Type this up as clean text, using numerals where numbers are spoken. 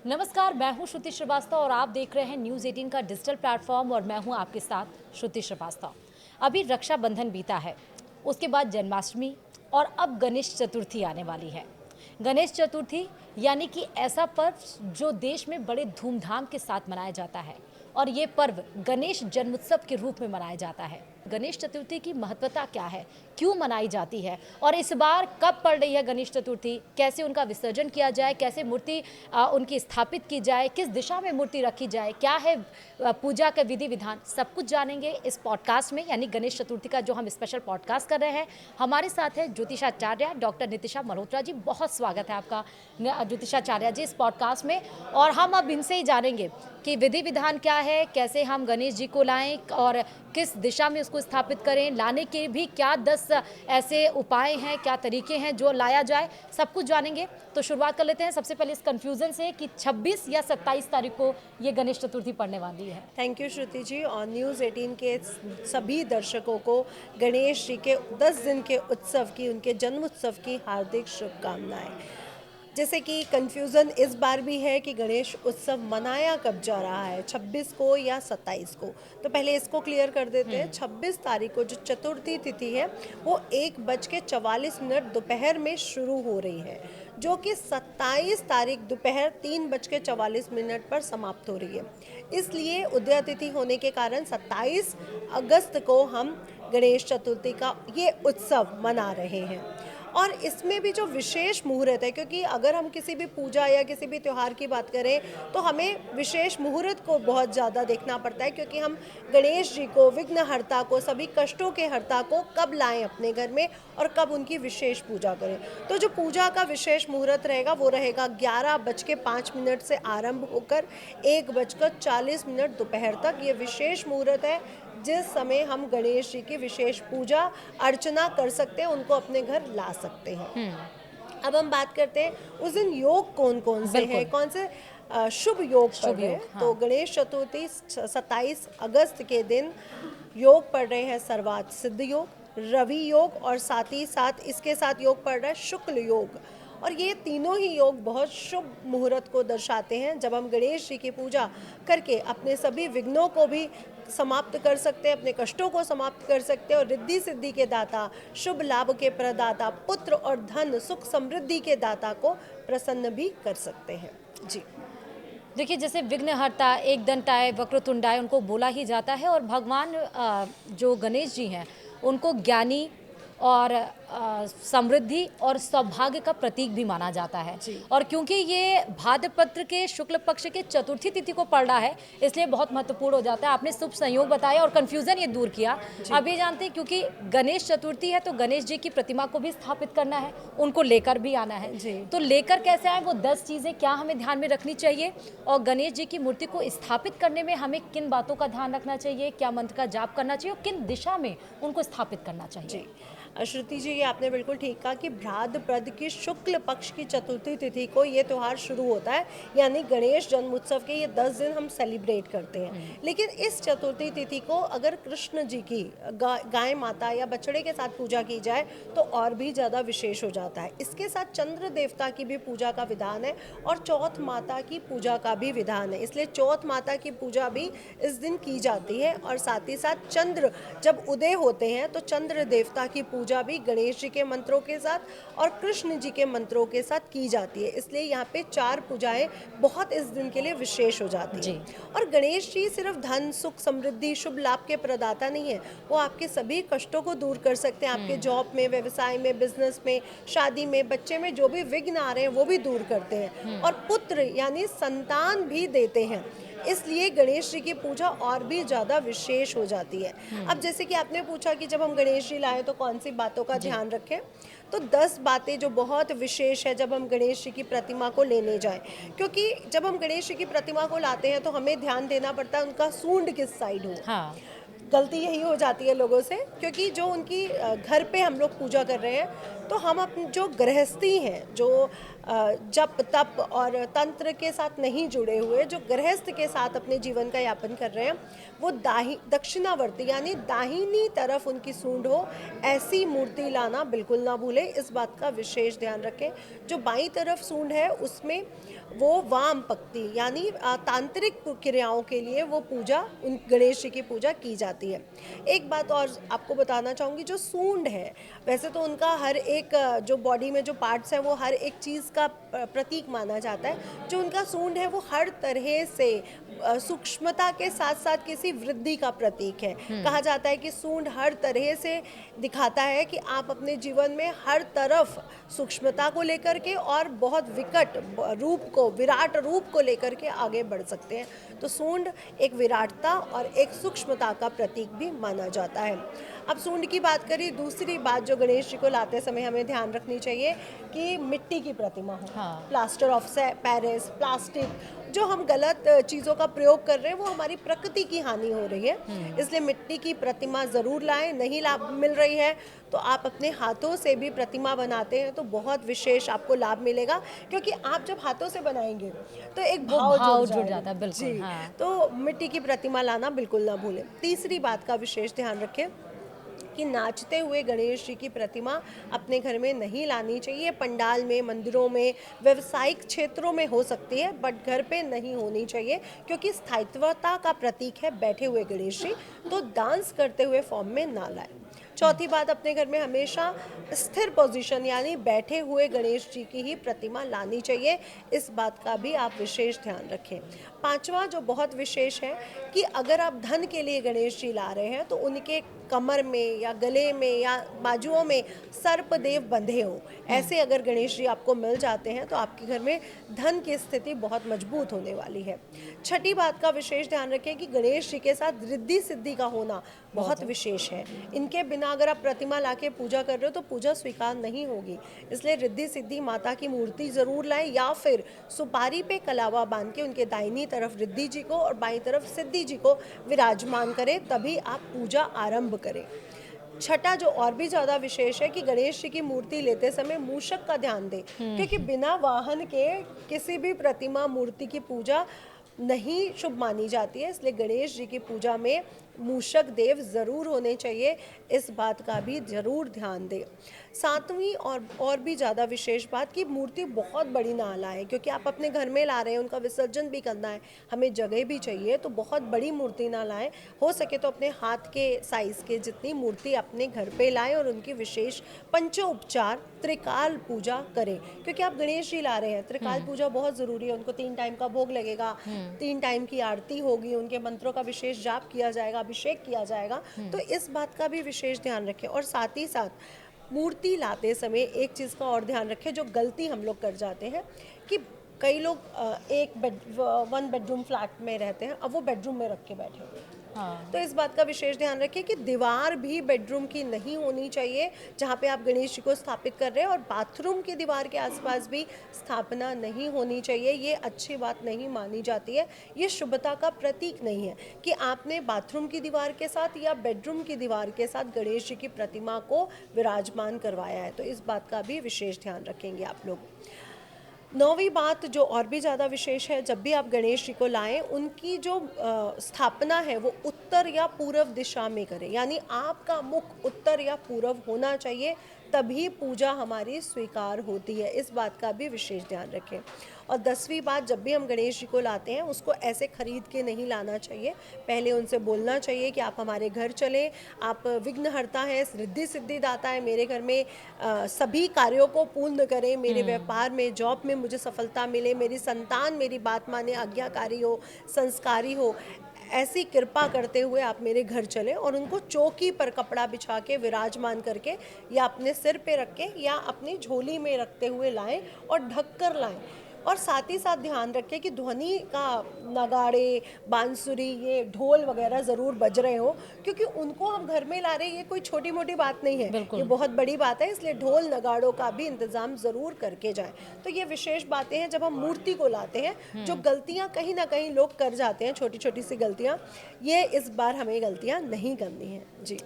नमस्कार, मैं हूं श्रुति श्रीवास्तव और आप देख रहे हैं न्यूज़ 18 का डिजिटल प्लेटफॉर्म और मैं हूं आपके साथ श्रुति श्रीवास्तव। अभी रक्षाबंधन बीता है, उसके बाद जन्माष्टमी और अब गणेश चतुर्थी आने वाली है। गणेश चतुर्थी यानी कि ऐसा पर्व जो देश में बड़े धूमधाम के साथ मनाया जाता है और ये पर्व गणेश जन्मोत्सव के रूप में मनाया जाता है। गणेश चतुर्थी की महत्वता क्या है, क्यों मनाई जाती है और इस बार कब पड़ रही है गणेश चतुर्थी, कैसे उनका विसर्जन किया जाए, कैसे मूर्ति उनकी स्थापित की जाए, किस दिशा में मूर्ति रखी जाए, क्या है पूजा का विधि विधान, सब कुछ जानेंगे इस पॉडकास्ट में, यानी गणेश चतुर्थी का जो हम स्पेशल पॉडकास्ट कर रहे हैं। हमारे साथ है ज्योतिषाचार्य डॉक्टर नितिशा मल्होत्रा जी। बहुत स्वागत है आपका ज्योतिषाचार्य जी इस पॉडकास्ट में। और हम अब इनसे ही जानेंगे कि विधि विधान क्या है, कैसे हम गणेश जी को लाएं और किस दिशा में उसको स्थापित करें, लाने के भी क्या 10 ऐसे उपाय हैं, क्या तरीके हैं जो लाया जाए, सब कुछ जानेंगे। तो शुरुआत कर लेते हैं सबसे पहले इस कन्फ्यूज़न से कि 26 या 27 तारीख को ये गणेश चतुर्थी पड़ने वाली है। थैंक यू श्रुति जी। और न्यूज़ 18 के सभी दर्शकों को गणेश जी के 10 दिन के उत्सव की, उनके जन्म उत्सव की हार्दिक शुभकामनाएं। जैसे कि कन्फ्यूज़न इस बार भी है कि गणेश उत्सव मनाया कब जा रहा है, 26 को या 27 को। तो पहले इसको क्लियर कर देते हैं। 26 तारीख को जो चतुर्थी तिथि है वो 1:44 दोपहर में शुरू हो रही है, जो कि 27 तारीख दोपहर 3:44 पर समाप्त हो रही है। इसलिए उदय तिथि होने के कारण 27 अगस्त को हम गणेश चतुर्थी का ये उत्सव मना रहे हैं। और इसमें भी जो विशेष मुहूर्त है, क्योंकि अगर हम किसी भी पूजा या किसी भी त्यौहार की बात करें तो हमें विशेष मुहूर्त को बहुत ज़्यादा देखना पड़ता है, क्योंकि हम गणेश जी को, विघ्नहर्ता को, सभी कष्टों के हर्ता को कब लाएं अपने घर में और कब उनकी विशेष पूजा करें। तो जो पूजा का विशेष मुहूर्त रहेगा वो रहेगा 11:05 से आरंभ होकर 1:40 दोपहर तक। ये विशेष मुहूर्त है जिस समय हम गणेश जी की विशेष पूजा अर्चना कर सकते हैं, उनको अपने घर ला सकते हैं। अब हम बात करते हैं उस दिन योग कौन कौन से हैं, कौन से शुभ योग पड़ रहे हैं। हाँ। तो गणेश चतुर्थी 27 अगस्त के दिन योग पड़ रहे हैं सर्वार्थ सिद्ध योग, रवि योग और साथ ही साथ इसके साथ योग पड़ रहा है शुक्ल योग। और ये तीनों ही योग बहुत शुभ मुहूर्त को दर्शाते हैं, जब हम गणेश जी की पूजा करके अपने सभी विघ्नों को भी समाप्त कर सकते हैं, अपने कष्टों को समाप्त कर सकते हैं और रिद्धि सिद्धि के दाता, शुभ लाभ के प्रदाता, पुत्र और धन सुख समृद्धि के दाता को प्रसन्न भी कर सकते हैं। जी देखिए, जैसे विघ्नहर्ता, एकदंताय, वक्रतुंडाय उनको बोला ही जाता है और भगवान जो गणेश जी हैं उनको ज्ञानी और समृद्धि और सौभाग्य का प्रतीक भी माना जाता है। और क्योंकि ये भाद्रपद के शुक्ल पक्ष के चतुर्थी तिथि को पड़ रहा है, इसलिए बहुत महत्वपूर्ण हो जाता है। आपने शुभ संयोग बताया और कंफ्यूजन ये दूर किया। अब ये जानते हैं क्योंकि गणेश चतुर्थी है तो गणेश जी की प्रतिमा को भी स्थापित करना है, उनको लेकर भी आना है। तो लेकर कैसे आए, वो 10 चीज़ें क्या हमें ध्यान में रखनी चाहिए और गणेश जी की मूर्ति को स्थापित करने में हमें किन बातों का ध्यान रखना चाहिए, क्या मंत्र का जाप करना चाहिए और किन दिशा में उनको स्थापित करना चाहिए। श्रुति जी, ये आपने बिल्कुल ठीक कहा कि भाद्रपद की शुक्ल पक्ष की चतुर्थी तिथि को ये त्यौहार शुरू होता है, यानी गणेश जन्मोत्सव के ये 10 दिन हम सेलिब्रेट करते हैं। लेकिन इस चतुर्थी तिथि को अगर कृष्ण जी की गाय माता या बछड़े के साथ पूजा की जाए तो और भी ज़्यादा विशेष हो जाता है। इसके साथ चंद्र देवता की भी पूजा का विधान है और चौथ माता की पूजा का भी विधान है, इसलिए चौथ माता की पूजा भी इस दिन की जाती है। और साथ ही साथ चंद्र जब उदय होते हैं तो चंद्र देवता की पूजा भी गणेश जी के मंत्रों के साथ और कृष्ण जी के मंत्रों के साथ की जाती है, इसलिए यहाँ पे 4 पूजाएं बहुत इस दिन के लिए विशेष हो जाती है। और गणेश जी सिर्फ धन सुख समृद्धि शुभ लाभ के प्रदाता नहीं है, वो आपके सभी कष्टों को दूर कर सकते हैं। आपके जॉब में, व्यवसाय में, बिजनेस में, शादी में, बच्चे में जो भी विघ्न आ रहे हैं वो भी दूर करते हैं और पुत्र यानी संतान भी देते हैं, इसलिए गणेश जी की पूजा और भी ज़्यादा विशेष हो जाती है। अब जैसे कि आपने पूछा कि जब हम गणेश जी लाएं तो कौन सी बातों का ध्यान रखें, तो 10 बातें जो बहुत विशेष है जब हम गणेश जी की प्रतिमा को लेने जाएं, क्योंकि जब हम गणेश जी की प्रतिमा को लाते हैं तो हमें ध्यान देना पड़ता है उनका सूंड किस साइड हो। हाँ। गलती यही हो जाती है लोगों से, क्योंकि जो उनकी घर पे हम लोग पूजा कर रहे हैं तो हम अपनी जो गृहस्थी हैं, जो जप तप और तंत्र के साथ नहीं जुड़े हुए, जो गृहस्थ के साथ अपने जीवन का यापन कर रहे हैं, वो दक्षिणावर्ती यानी दाहिनी तरफ उनकी सूंड हो, ऐसी मूर्ति लाना बिल्कुल ना भूलें। इस बात का विशेष ध्यान रखें। जो बाईं तरफ सूंड है उसमें वो वाम पक्ति यानी तांत्रिक क्रियाओं के लिए वो पूजा, उन गणेश जी की पूजा की जाती है। एक बात और आपको बताना चाहूँगी, जो सूंड है, वैसे तो उनका हर एक जो बॉडी में जो पार्ट्स हैं वो हर एक चीज़ का प्रतीक माना जाता है। जो उनका सूंड है वो हर तरह से सूक्ष्मता के साथ साथ किसी वृद्धि का प्रतीक है। कहा जाता है कि सूंड हर तरह से दिखाता है कि आप अपने जीवन में हर तरफ सूक्ष्मता को लेकर के और बहुत विकट रूप को, विराट रूप को लेकर के आगे बढ़ सकते हैं। तो सूंड एक विराटता और एक सूक्ष्मता का प्रतीक भी माना जाता है। अब सूंड की बात करें, दूसरी बात जो गणेश जी को लाते समय हमें ध्यान रखनी चाहिए कि मिट्टी की प्रतिमा हो। हाँ। प्लास्टर ऑफ पेरिस, प्लास्टिक, जो हम गलत चीज़ों का प्रयोग कर रहे हैं वो हमारी प्रकृति की हानि हो रही है। इसलिए मिट्टी की प्रतिमा ज़रूर लाएं। नहीं लाभ मिल रही है तो आप अपने हाथों से भी प्रतिमा बनाते हैं तो बहुत विशेष आपको लाभ मिलेगा, क्योंकि आप जब हाथों से बनाएंगे तो एक भाव भाव जुड़ जुड़ जाएगा। जाता है, बिल्कुल, जी, हाँ। तो मिट्टी की प्रतिमा लाना बिल्कुल ना भूलें। तीसरी बात का विशेष ध्यान रखें कि नाचते हुए गणेश जी की प्रतिमा अपने घर में नहीं लानी चाहिए। पंडाल में, मंदिरों में, व्यवसायिक क्षेत्रों में हो सकती है, बट घर पे नहीं होनी चाहिए, क्योंकि स्थायित्वता का प्रतीक है बैठे हुए गणेश जी। तो डांस करते हुए फॉर्म में ना लाएं। चौथी बात, अपने घर में हमेशा स्थिर पोजीशन यानी बैठे हुए गणेश जी की ही प्रतिमा लानी चाहिए। इस बात का भी आप विशेष ध्यान रखें। पांचवा जो बहुत विशेष है कि अगर आप धन के लिए गणेश जी ला रहे हैं तो उनके कमर में या गले में या बाजुओं में सर्पदेव बंधे हों। ऐसे अगर गणेश जी आपको मिल जाते हैं तो आपके घर में धन की स्थिति बहुत मजबूत होने वाली है। छठी बात का विशेष ध्यान रखें कि गणेश जी के साथ रिद्धि सिद्धि का होना बहुत विशेष है। इनके बिना अगर आप प्रतिमा लाके पूजा कर रहे हो तो पूजा स्वीकार नहीं होगी। इसलिए रिद्धि सिद्धि माता की मूर्ति जरूर लाएं, या फिर सुपारी पे कलावा बांध के उनके दाहिनी तरफ रिद्धि जी को और बाईं तरफ सिद्धि जी को विराजमान करें, तभी आप पूजा आरंभ करें। छठा जो और भी ज्यादा विशेष है कि गणेश जी की मूर्ति लेते समय मूषक का ध्यान दें, क्योंकि बिना वाहन के किसी भी प्रतिमा मूर्ति की पूजा नहीं शुभ मानी जाती है। इसलिए गणेश जी की पूजा में मूषक देव जरूर होने चाहिए, इस बात का भी जरूर ध्यान दें। सातवीं और भी ज़्यादा विशेष बात कि मूर्ति बहुत बड़ी ना लाएं, क्योंकि आप अपने घर में ला रहे हैं, उनका विसर्जन भी करना है, हमें जगह भी चाहिए, तो बहुत बड़ी मूर्ति ना लाएं। हो सके तो अपने हाथ के साइज़ के जितनी मूर्ति अपने घर पे लाएं और उनकी विशेष पंचोपचार त्रिकाल पूजा करें, क्योंकि आप गणेश जी ला रहे हैं। त्रिकाल पूजा बहुत ज़रूरी है। उनको 3 टाइम का भोग लगेगा, 3 टाइम की आरती होगी, उनके मंत्रों का विशेष जाप किया जाएगा, अभिषेक किया जाएगा। तो इस बात का भी विशेष ध्यान रखें। और साथ ही साथ मूर्ति लाते समय एक चीज़ का और ध्यान रखें, जो गलती हम लोग कर जाते हैं कि कई लोग वन बेडरूम फ्लैट में रहते हैं, अब वो बेडरूम में रख के बैठे हुए हैं। हाँ। तो इस बात का विशेष ध्यान रखें कि दीवार भी बेडरूम की नहीं होनी चाहिए जहाँ पे आप गणेश जी को स्थापित कर रहे हैं, और बाथरूम की दीवार के आसपास भी स्थापना नहीं होनी चाहिए। ये अच्छी बात नहीं मानी जाती है, ये शुभता का प्रतीक नहीं है कि आपने बाथरूम की दीवार के साथ या बेडरूम की दीवार के साथ गणेश जी की प्रतिमा को विराजमान करवाया है। तो इस बात का भी विशेष ध्यान रखेंगे आप लोग। 9वीं बात जो और भी ज़्यादा विशेष है, जब भी आप गणेश जी को लाएं, उनकी जो स्थापना है वो उत्तर या पूर्व दिशा में करें, यानी आपका मुख उत्तर या पूर्व होना चाहिए, तभी पूजा हमारी स्वीकार होती है। इस बात का भी विशेष ध्यान रखें। और 10वीं बात, जब भी हम गणेश जी को लाते हैं उसको ऐसे खरीद के नहीं लाना चाहिए। पहले उनसे बोलना चाहिए कि आप हमारे घर चलें, आप विघ्नहर्ता हैं, रिद्धि सिद्धि दाता है, मेरे घर में सभी कार्यों को पूर्ण करें, मेरे व्यापार में, जॉब में मुझे सफलता मिले, मेरी संतान मेरी बात माने, आज्ञाकारी हो, संस्कारी हो, ऐसी कृपा करते हुए आप मेरे घर चलें। और उनको चौकी पर कपड़ा बिछा के विराजमान करके या अपने सिर पे रख के या अपनी झोली में रखते हुए लाएं और ढक कर लाएं। और साथ ही साथ ध्यान रखें कि ध्वनि का, नगाड़े, बांसुरी, ये ढोल वगैरह ज़रूर बज रहे हो, क्योंकि उनको हम घर में ला रहे हैं, ये कोई छोटी मोटी बात नहीं है, ये बहुत बड़ी बात है। इसलिए ढोल नगाड़ों का भी इंतज़ाम ज़रूर करके जाएं। तो ये विशेष बातें हैं जब हम मूर्ति को लाते हैं। जो गलतियाँ कहीं ना कहीं लोग कर जाते हैं, छोटी छोटी सी गलतियाँ, ये इस बार हमें गलतियाँ नहीं करनी है। जी।